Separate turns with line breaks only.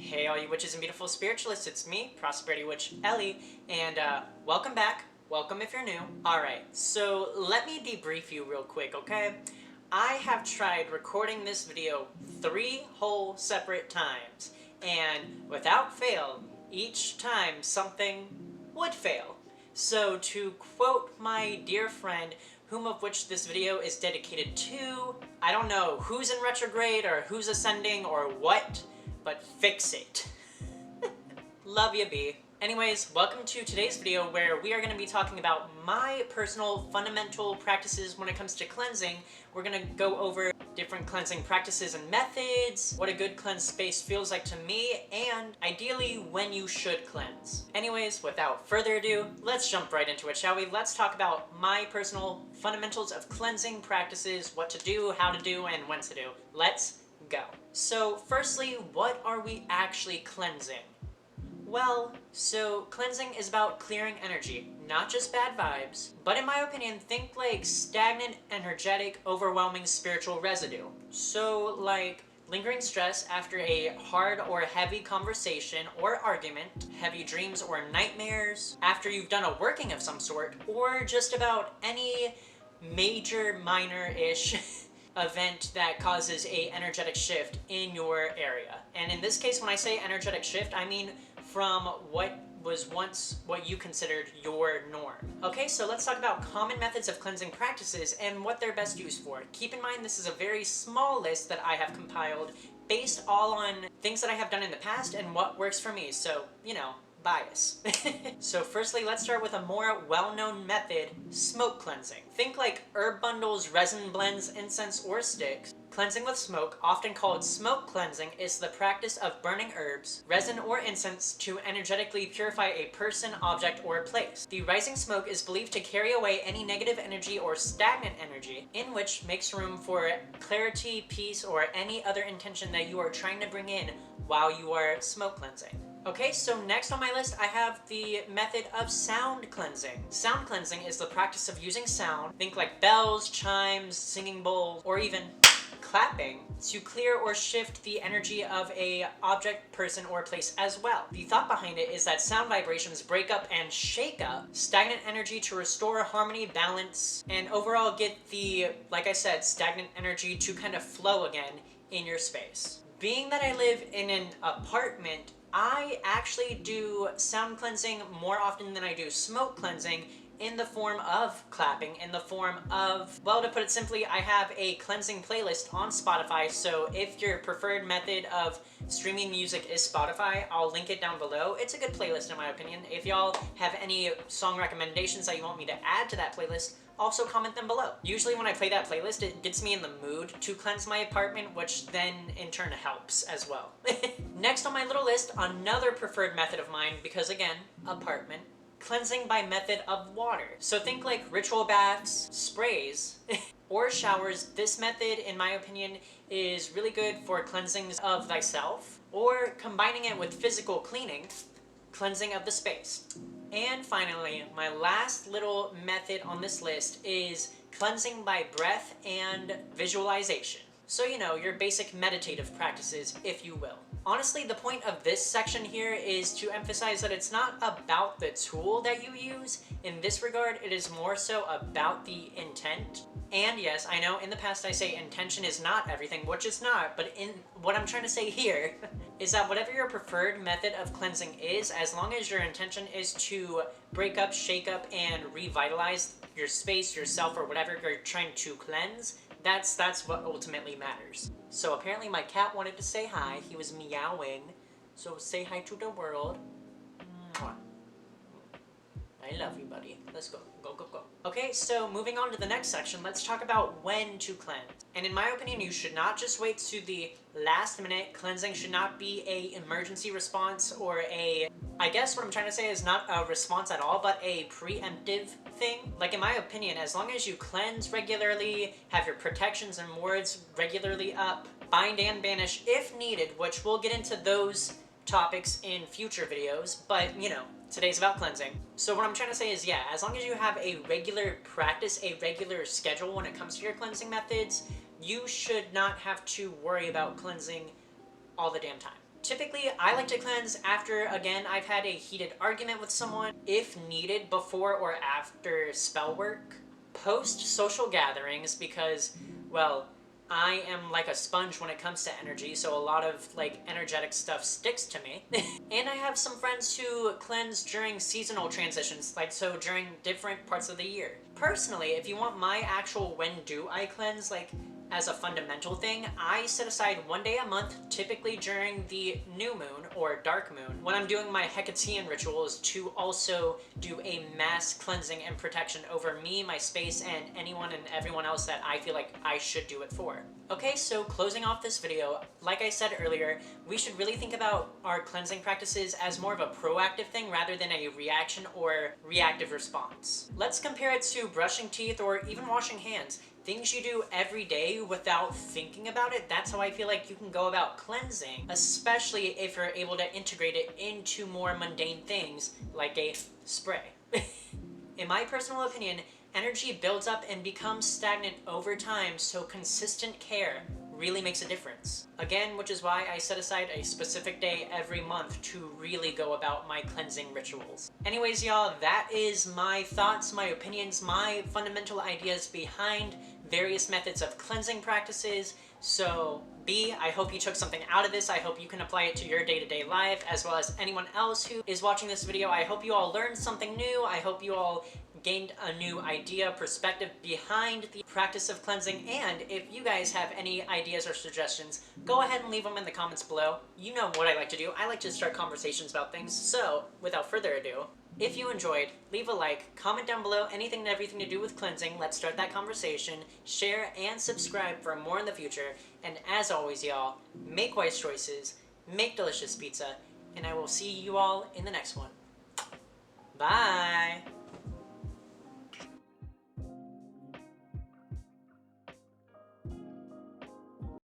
Hey all you witches and beautiful spiritualists, it's me, Prosperity Witch Ellie, and welcome back. Welcome if you're new. Alright, so let me debrief you real quick, okay? I have tried recording this video 3 whole separate times, and without fail, each time something would fail. So to quote my dear friend, whom of which this video is dedicated to, I don't know who's in retrograde or who's ascending or what, but fix it. Love ya, B. Anyways, welcome to today's video where we are going to be talking about my personal fundamental practices when it comes to cleansing. We're going to go over different cleansing practices and methods, what a good cleansed space feels like to me, and ideally when you should cleanse. Anyways, without further ado, let's jump right into it, shall we? Let's talk about my personal fundamentals of cleansing practices, what to do, how to do, and when to do. Let's go. So firstly, what are we actually cleansing? Well, so cleansing is about clearing energy, not just bad vibes, but in my opinion, think like stagnant, energetic, overwhelming spiritual residue. So like lingering stress after a hard or heavy conversation or argument, heavy dreams or nightmares, after you've done a working of some sort, or just about any major, minor-ish event that causes a energetic shift in your area. And in this case, when I say energetic shift, I mean from what was once what you considered your norm. Okay, so let's talk about common methods of cleansing practices and what they're best used for. Keep in mind this is a very small list that I have compiled based all on things that I have done in the past and what works for me, so, you know, bias. So firstly, let's start with a more well-known method, smoke cleansing. Think like herb bundles, resin blends, incense, or sticks. Cleansing with smoke, often called smoke cleansing, is the practice of burning herbs, resin, or incense to energetically purify a person, object, or place. The rising smoke is believed to carry away any negative energy or stagnant energy, in which makes room for clarity, peace, or any other intention that you are trying to bring in while you are smoke cleansing. Okay, so next on my list I have the method of sound cleansing. Sound cleansing is the practice of using sound, think like bells, chimes, singing bowls, or even clapping, to clear or shift the energy of a object, person, or place as well. The thought behind it is that sound vibrations break up and shake up stagnant energy to restore harmony, balance, and overall get the, like I said, stagnant energy to kind of flow again in your space. Being that I live in an apartment, I actually do sound cleansing more often than I do smoke cleansing, in the form of clapping, in the form of, well, to put it simply, I have a cleansing playlist on Spotify, so if your preferred method of streaming music is Spotify, I'll link it down below. It's a good playlist in my opinion. If y'all have any song recommendations that you want me to add to that playlist, also comment them below. Usually when I play that playlist, it gets me in the mood to cleanse my apartment, which then in turn helps as well. Next on my little list, another preferred method of mine, because again, apartment, cleansing by method of water. So think like ritual baths, sprays, or showers. This method, in my opinion, is really good for cleansings of thyself, or combining it with physical cleaning, cleansing of the space. And finally, my last little method on this list is cleansing by breath and visualization. So, you know, your basic meditative practices, if you will. Honestly, the point of this section here is to emphasize that it's not about the tool that you use. In this regard, it is more so about the intent. And yes, I know in the past I say intention is not everything, which it's not, but in what I'm trying to say here is that whatever your preferred method of cleansing is, as long as your intention is to break up, shake up, and revitalize your space, yourself, or whatever you're trying to cleanse, that's what ultimately matters. So apparently my cat wanted to say hi. He was meowing. So say hi to the world. Mwah. I love you, buddy. Let's go. Go, go, go. Okay, so moving on to the next section, let's talk about when to cleanse. And in my opinion, you should not just wait to the last minute. Cleansing should not be a emergency response or a, I guess what I'm trying to say is not a response at all, but a preemptive thing. Like in my opinion, as long as you cleanse regularly, have your protections and wards regularly up, bind and banish if needed, which we'll get into those topics in future videos, but you know, today's about cleansing. So what I'm trying to say is, yeah, as long as you have a regular practice, a regular schedule when it comes to your cleansing methods, you should not have to worry about cleansing all the damn time. typically I like to cleanse after, again, I've had a heated argument with someone, if needed, before or after spell work, post social gatherings, because, well, I am like a sponge when it comes to energy, so a lot of like energetic stuff sticks to me. And I have some friends who cleanse during seasonal transitions, like so during different parts of the year. Personally, if you want my actual when do I cleanse, like as a fundamental thing, I set aside 1 day a month, typically during the new moon or dark moon, when I'm doing my Hecatean rituals, to also do a mass cleansing and protection over me, my space, and anyone and everyone else that I feel like I should do it for. Okay, so closing off this video, like I said earlier, we should really think about our cleansing practices as more of a proactive thing rather than a reaction or reactive response. Let's compare it to brushing teeth or even washing hands. Things you do every day without thinking about it, that's how I feel like you can go about cleansing, especially if you're able to integrate it into more mundane things like a spray. In my personal opinion, energy builds up and becomes stagnant over time, so consistent care really makes a difference. Again, which is why I set aside a specific day every month to really go about my cleansing rituals. Anyways, y'all, that is my thoughts, my opinions, my fundamental ideas behind various methods of cleansing practices. So, I hope you took something out of this. I hope you can apply it to your day-to-day life, as well as anyone else who is watching this video. I hope you all learned something new. I hope you all gained a new idea, perspective behind the practice of cleansing, and if you guys have any ideas or suggestions, go ahead and leave them in the comments below. You know what I like to do. I like to start conversations about things, so without further ado, if you enjoyed, leave a like, comment down below anything and everything to do with cleansing. Let's start that conversation. Share and subscribe for more in the future. And as always, y'all, make wise choices, make delicious pizza, and I will see you all in the next one. Bye!